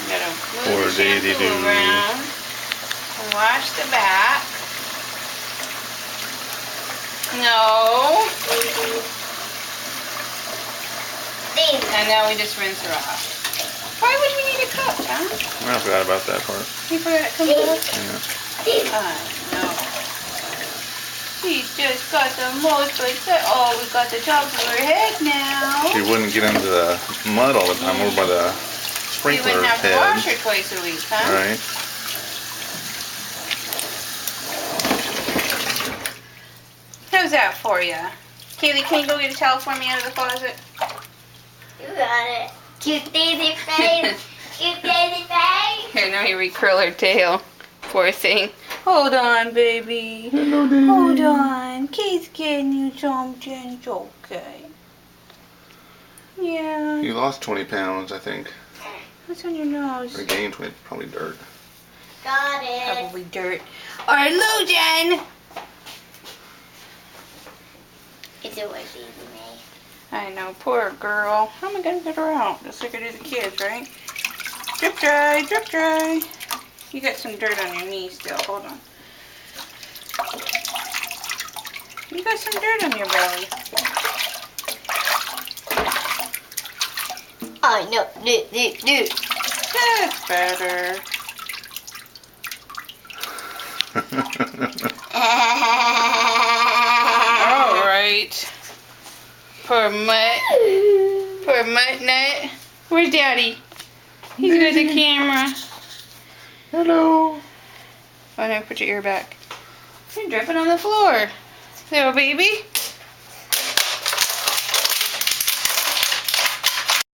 Gotta Poor move the Daisy shampoo Doo. around. Wash the back. No. And now we just rinse her off. Why would we need a cup, Tom? I forgot about that part. You forgot it comes out? Yeah. I know. She's just got the most, but oh, we got the top of her head now. She wouldn't get into the mud all the time over by the You sprinkler wouldn't have to head. wash her twice a week, huh? Right. How's that for you? Kaylee, can you go get a towel for me out of the closet? You got it. Cute Daisy face. Cute Daisy face. Here, let me recurl her tail. Poor thing. Hold on, baby. Hello, Daisy. Hold on. Kay's getting you something. It's okay. Yeah. You lost 20 pounds, I think. What's on your nose? Or gained 20, probably dirt. Got it. Probably dirt. Or illusion. It's a word, Daisy May. I know, poor girl. How am I gonna get her out? Just like I do the kids, right? Drip dry, drip dry. You got some dirt on your knee still. Hold on. You got some dirt on your belly. Oh no, no. That's better. All right. Poor mutt. Poor mutt nut. Where's Daddy? He's got the camera. Hello. Oh no, put your ear back. You're dripping on the floor. Little baby.